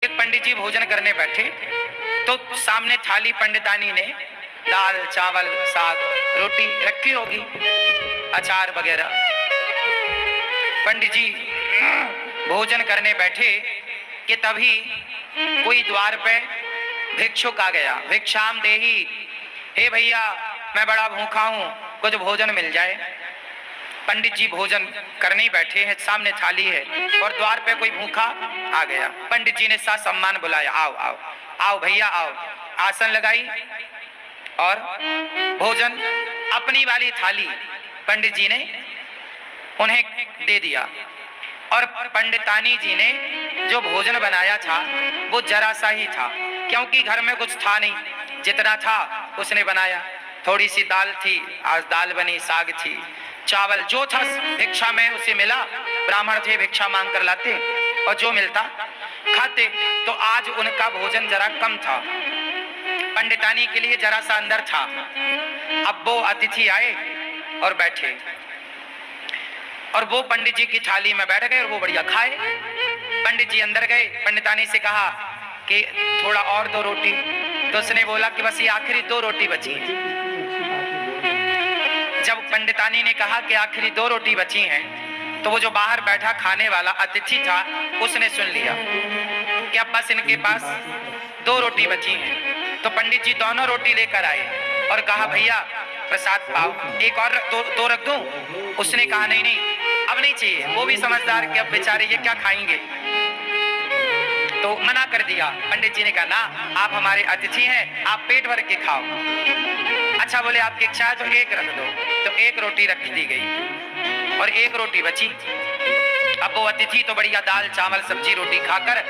एक पंडित जी भोजन करने बैठे तो सामने थाली पंडितानी ने दाल चावल साग रोटी रखी होगी, अचार वगैरह। पंडित जी भोजन करने बैठे कि तभी कोई द्वार पे भिक्षुक आ गया। भिक्षाम देही, हे भैया मैं बड़ा भूखा हूं, कुछ भोजन मिल जाए। पंडित जी भोजन करने बैठे हैं, सामने थाली है और द्वार पे कोई भूखा आ गया। पंडित जी ने सा सम्मान बुलाया, आओ आओ आओ भैया आओ। आसन लगाई और भोजन अपनी वाली थाली पंडित जी ने उन्हें दे दिया। और पंडितानी जी ने जो भोजन बनाया था वो जरा सा ही था, क्योंकि घर में कुछ था नहीं, जितना था उसने बनाया। थोड़ी सी दाल थी, आज दाल बनी, साग थी, चावल जो था भिक्षा में उसे मिला। ब्राह्मण थे, भिक्षा मांग कर लाते और जो मिलता खाते। तो आज उनका भोजन जरा कम था, पंडितानी के लिए जरा सा अंदर था। अब वो अतिथि आए और बैठे और वो पंडित जी की थाली में बैठ गए और वो बढ़िया खाए। पंडित जी अंदर गए, पंडितानी से कहा कि थोड़ा और दो रोटी। तो उसने बोला कि बस ये आखिरी 2 रोटी बची हैं। जब पंडितानी ने कहा कि आखिरी 2 रोटी बची हैं, तो वो जो बाहर बैठा खाने वाला अतिथि था उसने सुन लिया कि अब बस इनके पास 2 रोटी बची हैं। तो पंडित जी दोनों रोटी लेकर आए और कहा भैया प्रसाद पाओ, एक और दो रख दूं? उसने कहा नहीं नहीं अब नहीं चाहिए। वो भी समझदार कि अब बेचारे ये क्या खाएंगे, तो मना कर दिया। पंडित जी ने कहा ना, आप हमारे अतिथि हैं, आप पेट भर के खाओ। अच्छा बोले आपकी इच्छा है तो एक रख दो। तो 1 रोटी रख दी गई और 1 रोटी बची। अब वो अतिथि तो बढ़िया दाल चावल सब्जी रोटी खाकर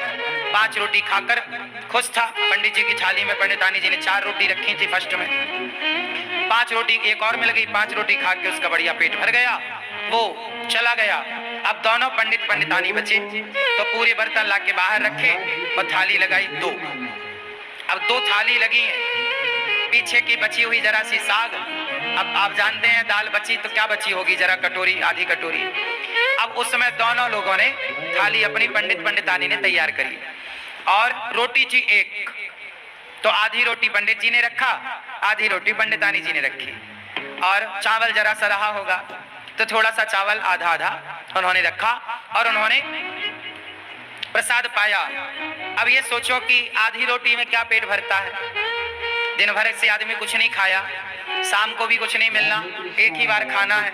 5 रोटी खाकर खुश था। पंडित जी की थाली में पंडितानी जी ने 4 रोटी रखी थी फर्स्ट में, 5 रोटी एक और मिल गई। 5 रोटी खा के उसका बढ़िया पेट भर गया, वो चला गया। अब दोनों पंडित पंडितानी बचे तो पूरे बर्तन ला के बाहर रखे और थाली लगाई 2। अब 2 थाली लगी हैं, पीछे की बची हुई जरा सी साग। अब आप जानते हैं दाल बची तो क्या बची होगी, जरा कटोरी आधी कटोरी। अब उस समय दोनों लोगों ने थाली अपनी पंडित पंडितानी ने तैयार करी और रोटी थी 1, तो आधी रोटी पंडित जी ने रखा, आधी रोटी पंडितानी जी ने रखी। और चावल जरा सा रहा होगा तो थोड़ा सा चावल आधा आधा उन्होंने रखा और उन्होंने प्रसाद पाया। अब ये सोचो कि आधी रोटी में क्या पेट भरता है, दिन भर से आदमी कुछ नहीं खाया, शाम को भी कुछ नहीं मिलना, एक ही बार खाना है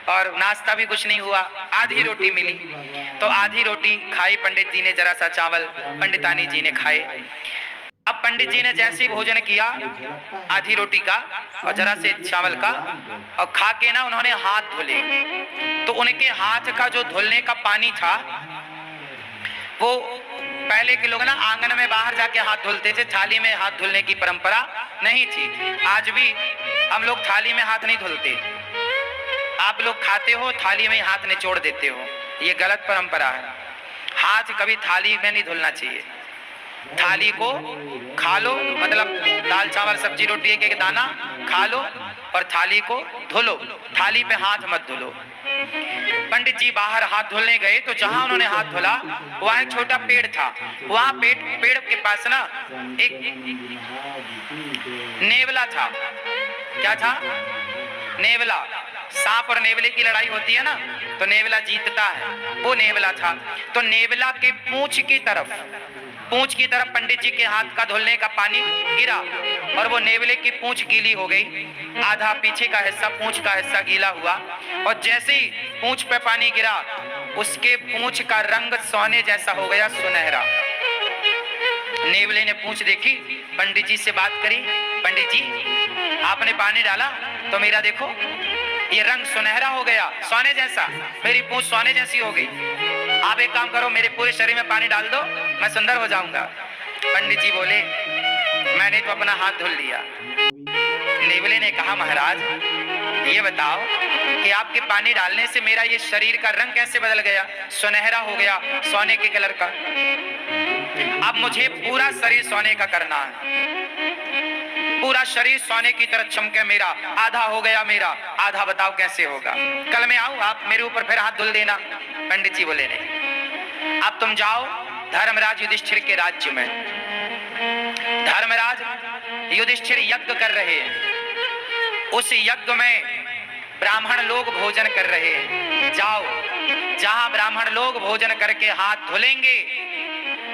और नाश्ता भी कुछ नहीं हुआ, आधी रोटी मिली। तो आधी रोटी खाई पंडित जी ने, जरा सा चावल पंडितानी जी ने खाए। अब पंडित जी ने जैसे भोजन किया आधी रोटी का और जरा से चावल का और खा के ना उन्होंने हाथ धुले। तो उनके हाथ का जो धुलने का पानी था वो पहले के लोग ना आंगन में बाहर जाके हाथ धुलते थे, थाली में हाथ धुलने की परंपरा नहीं थी। आज भी हम लोग थाली में हाथ नहीं धुलते, आप लोग खाते हो थाली में हाथ निचोड़ देते हो, ये गलत परंपरा है। हाथ कभी थाली में नहीं धुलना चाहिए। थाली को खा लो, मतलब दाल चावल सब्जी रोटी एक एक दाना खा लो और थाली को धुलो, थाली पे हाथ मत धुलो। पंडित जी बाहर हाथ धुलने गए तो जहां उन्होंने हाथ धुला वहां एक छोटा पेड़ था। वहां पेड़ के पास ना एक नेवला था। क्या था? नेवला। सांप और नेवले की लड़ाई होती है ना, तो नेवला जीतता है, वो नेवला था। तो नेवला के पूंछ की तरफ पंडित जी के हाथ का धुलने का पानी गिरा और वो नेवले की पूंछ गीली हो गई, आधा पीछे का हिस्सा पूंछ का हिस्सा गीला हुआ। और जैसे ही पूंछ पे पानी गिरा उसके पूंछ का रंग सोने जैसा हो गया, सुनहरा। नेवले ने पूंछ देखी, पंडित जी से बात करी, पंडित जी आपने पानी डाला तो मेरा देखो ये रंग सुनहरा हो गया, सोने जैसा, मेरी पूंछ सोने जैसी हो गई। आप एक काम करो, मेरे पूरे शरीर में पानी डाल दो, मैं सुंदर हो जाऊंगा। पंडित जी बोले मैंने तो अपना हाथ धुल लिया। नेवले ने कहा महाराज ये बताओ कि आपके पानी डालने से मेरा ये शरीर का रंग कैसे बदल गया, सुनहरा हो गया, सोने के कलर का। अब मुझे पूरा शरीर सोने का करना है, पूरा शरीर सोने की तरह चमके मेरा। आधा हो गया मेरा, आधा बताओ कैसे होगा, कल मैं आऊं आप मेरे ऊपर फिर हाथ धुल देना। पंडित जी बोले नहीं, अब तुम जाओ धर्मराज युधिष्ठिर के राज्य में धर्मराज युधिष्ठिर यज्ञ कर रहे हैं। उस यज्ञ में ब्राह्मण लोग भोजन कर रहे हैं। जाओ, जहां ब्राह्मण लोग भोजन करके हाथ धुलेंगे,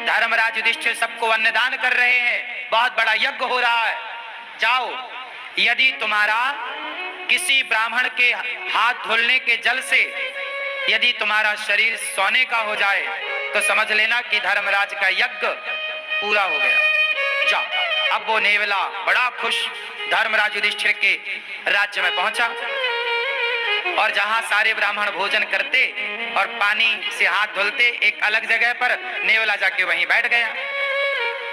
धर्मराज युधिष्ठिर सबको अन्नदान कर रहे हैं, बहुत बड़ा यज्ञ हो रहा है। जाओ, यदि तुम्हारा किसी ब्राह्मण के हाथ धुलने के जल से यदि तुम्हारा शरीर सोने का हो जाए तो समझ लेना कि धर्मराज का यज्ञ पूरा हो गया। जाओ। अब वो नेवला बड़ा खुश धर्मराज युधिष्ठिर के राज्य में पहुंचा और जहां सारे ब्राह्मण भोजन करते और पानी से हाथ धुलते, एक अलग जगह पर नेवला जाके वहीं बैठ गया।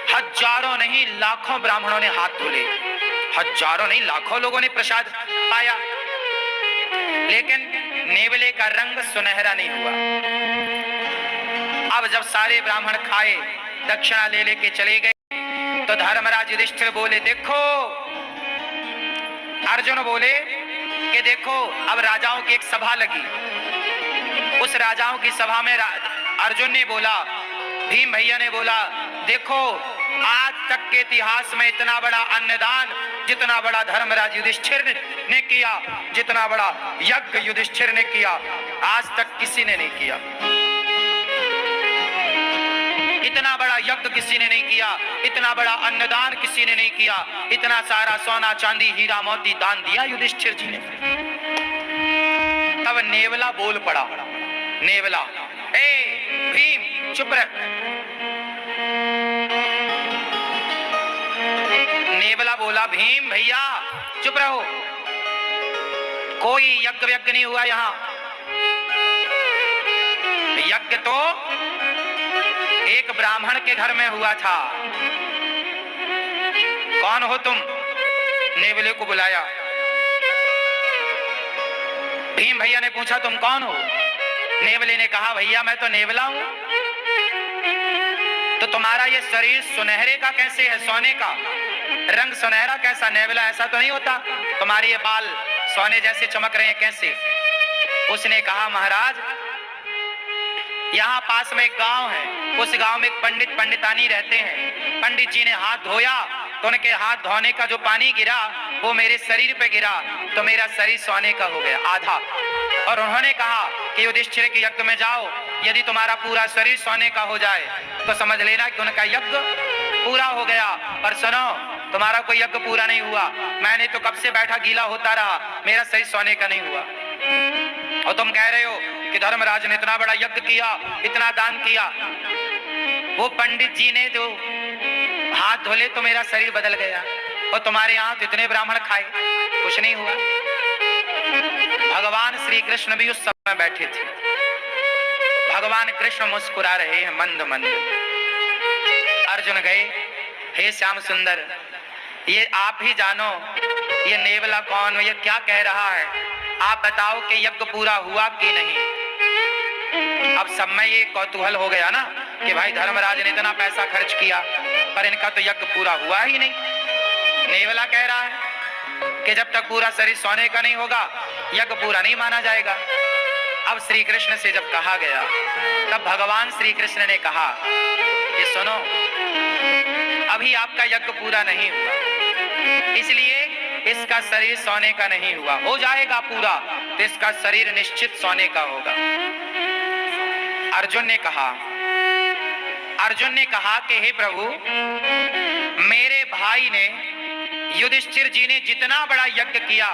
हजारों नहीं लाखों ब्राह्मणों ने हाथ धुले, हजारों नहीं लाखों लोगों ने प्रसाद पाया, लेकिन नेवले का रंग सुनहरा नहीं हुआ। अब जब सारे ब्राह्मण खाए, दक्षिणा ले लेके चले गए, तो धर्मराज युधिष्ठिर बोले, देखो, अर्जुन बोले कि देखो, अब राजाओं की एक सभा लगी। उस राजाओं की सभा में अर्जुन ने बोला, भीम भैया ने बोला, देखो, आज तक के इतिहास में इतना बड़ा अन्नदान जितना बड़ा धर्मराज युधिष्ठिर ने किया, जितना बड़ा यज्ञ युधिष्ठिर ने किया, आज तक किसी ने नहीं किया। इतना बड़ा यज्ञ किसी ने नहीं किया, इतना बड़ा अन्नदान किसी ने नहीं किया, इतना सारा सोना चांदी हीरा मोती दान दिया युधिष्ठिर जी ने। तब नेवला बोल पड़ा, नेवला, ए भीम चुप रह। नेवला बोला, भीम भैया चुप रहो, कोई यज्ञ यज्ञ नहीं हुआ यहाँ। यज्ञ तो एक ब्राह्मण के घर में हुआ था। कौन हो तुम? नेवले को बुलाया। भीम भैया ने पूछा, तुम कौन हो? नेवले ने कहा, भैया मैं तो नेवला हूं। तो तुम्हारा ये शरीर सुनहरे का कैसे है? सोने का रंग सुनहरा कैसा? नेवला ऐसा तो नहीं होता, तुम्हारे ये बाल सोने जैसे चमक रहे हैं कैसे? उसने कहा, महाराज यहाँ पास में एक गांव है, उस गांव में एक पंडित पंडितानी रहते हैं। पंडित जी ने हाथ धोया तो उनके हाथ धोने का जो पानी गिरा वो मेरे शरीर पे गिरा, तो मेरा शरीर सोने का हो गया आधा। और उन्होंने कहा कि युधिष्ठिर के यज्ञ में जाओ, यदि तुम्हारा पूरा शरीर सोने का हो जाए तो समझ लेना कि उनका यज्ञ पूरा हो गया। पर सुनो, तुम्हारा कोई यज्ञ पूरा नहीं हुआ, मैंने तो कब से बैठा गीला होता रहा, मेरा शरीर सोने का नहीं हुआ। और तुम कह रहे हो कि धर्मराज ने इतना बड़ा यज्ञ किया, इतना दान किया। वो पंडित जी ने जो हाथ धोले तो मेरा शरीर बदल गया, और तुम्हारे यहाँ तो इतने ब्राह्मण खाए, कुछ नहीं हुआ। भगवान श्री कृष्ण भी उस समय बैठे थे। भगवान कृष्ण मुस्कुरा रहे हैं मंद मंद। अर्जुन गए, हे श्याम सुंदर, ये आप ही जानो ये नेवला कौन, ये क्या कह रहा है, आप बताओ कि यज्ञ पूरा हुआ कि नहीं। अब सब में ये कौतूहल हो गया ना कि भाई धर्मराज ने इतना पैसा खर्च किया पर इनका तो यज्ञ पूरा हुआ ही नहीं। नेवला कह रहा है कि जब तक पूरा शरीर सोने का नहीं होगा यज्ञ पूरा नहीं माना जाएगा। अब श्री कृष्ण से जब कहा गया तब भगवान श्री कृष्ण ने कहा कि सुनो, अभी आपका यज्ञ पूरा नहीं हुआ, इसलिए इसका शरीर सोने का नहीं हुआ। हो जाएगा पूरा तो इसका शरीर निश्चित सोने का होगा। अर्जुन ने कहा कि हे प्रभु, मेरे भाई ने युधिष्ठिर जी ने जितना बड़ा यज्ञ किया,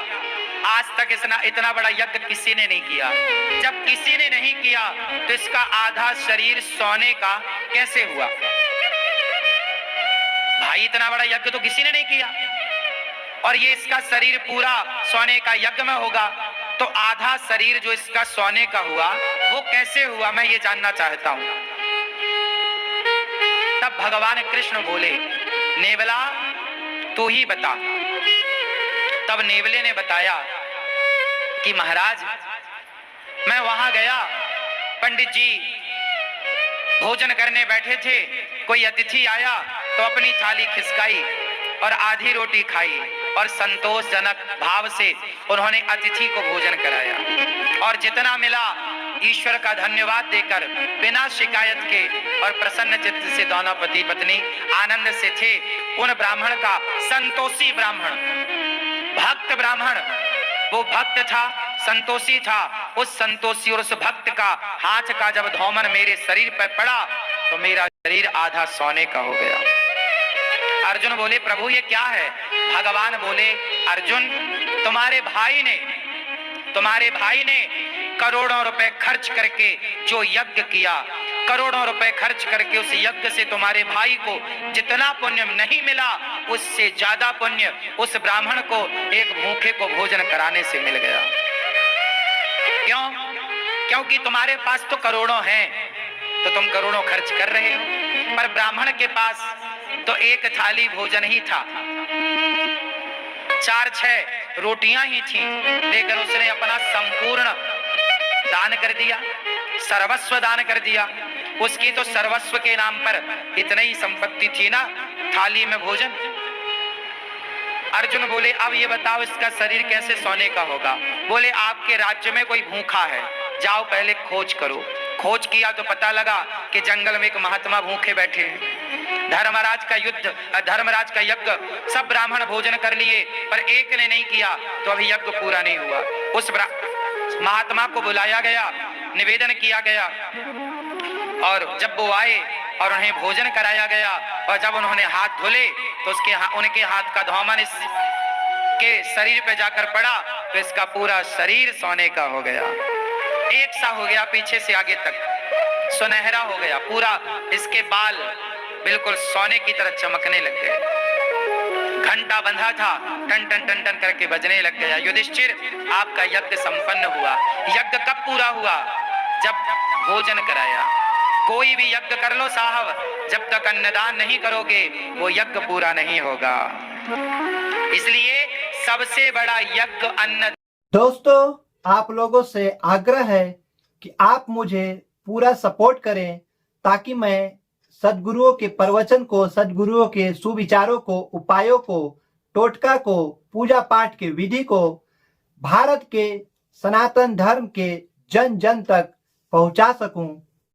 आज तक इतना बड़ा यज्ञ किसी ने नहीं किया। जब किसी ने नहीं किया तो इसका आधा शरीर सोने का कैसे हुआ? भाई इतना बड़ा यज्ञ तो किसी ने नहीं किया, और ये इसका शरीर पूरा सोने का यज्ञ में होगा, तो आधा शरीर जो इसका सोने का हुआ वो कैसे हुआ, मैं ये जानना चाहता हूं। तब भगवान कृष्ण बोले, नेवला तू ही बता। तब नेवले ने बताया कि महाराज, मैं वहां गया, पंडित जी भोजन करने बैठे थे, कोई अतिथि आया तो अपनी थाली खिसकाई और आधी रोटी खाई और संतोषजनक भाव से उन्होंने अतिथि को भोजन कराया, और जितना मिला ईश्वर का धन्यवाद देकर बिना शिकायत के और प्रसन्न चित्त से दोनों पति पत्नी आनंद से थे। उन ब्राह्मण का, संतोषी ब्राह्मण, भक्त ब्राह्मण, वो भक्त था, संतोषी था। उस संतोषी और उस भक्त का हाथ का जब धौमन मेरे शरीर पर पड़ा तो मेरा शरीर आधा सोने का हो गया। अर्जुन बोले, प्रभु ये क्या है? भगवान बोले, अर्जुन तुम्हारे भाई ने करोड़ों रुपए खर्च करके जो यज्ञ किया, करोड़ों रुपए खर्च करके उस यज्ञ से तुम्हारे भाई को जितना पुण्य नहीं मिला, उससे ज्यादा पुण्य उस ब्राह्मण को एक भूखे को भोजन कराने से मिल गया। क्यों? क्योंकि तुम्हारे पास तो करोड़ों हैं, तो तुम करोड़ों खर्च कर रहे हो, पर ब्राह्मण के पास तो एक थाली भोजन ही था, 4-6 रोटियां ही थी, लेकिन उसने अपना संपूर्ण दान कर दिया, सर्वस्व दान कर दिया। उसकी तो सर्वस्व के नाम पर इतनी ही संपत्ति थी ना, थाली में भोजन। अर्जुन बोले, अब ये बताओ इसका शरीर कैसे सोने का होगा? बोले, आपके राज्य में कोई भूखा है, जाओ पहले खोज करो। खोज किया तो पता लगा कि जंगल में एक महात्मा भूखे बैठे हैं। धर्मराज का यज्ञ सब ब्राह्मण भोजन कर लिए, पर एक ने नहीं किया, तो अभी यज्ञ पूरा नहीं हुआ। उस महात्मा को बुलाया गया, निवेदन किया गया, और जब वो आए और उन्हें भोजन कराया गया, और जब उन्होंने हाथ धुले तो उनके हाथ का धौमन इसके शरीर पे जाकर पड़ा, तो इसका पूरा शरीर सोने का हो गया, एक सा हो गया, पीछे से आगे तक सुनहरा हो गया पूरा। इसके बाल बिल्कुल सोने की तरह चमकने लग गए। घंटा बंधा था, टन टन टन टन करके बजने लग गया। युधिष्ठिर, आपका यज्ञ संपन्न हुआ। यज्ञ कब पूरा हुआ? जब भोजन कराया। कोई भी यज्ञ कर लो साहब, जब तक अन्नदान नहीं करोगे वो यज्ञ पूरा नहीं होगा। इसलिए सबसे बड़ा यज्ञ अन्न। दोस्तों, आप लोगों से आग्रह है कि आप मुझे पूरा सपोर्ट करें, ताकि मैं सद्गुरुओं के प्रवचन को, सद्गुरुओं के सुविचारों को, उपायों को, टोटका को, पूजा पाठ के विधि को भारत के सनातन धर्म के जन जन तक पहुंचा सकूं।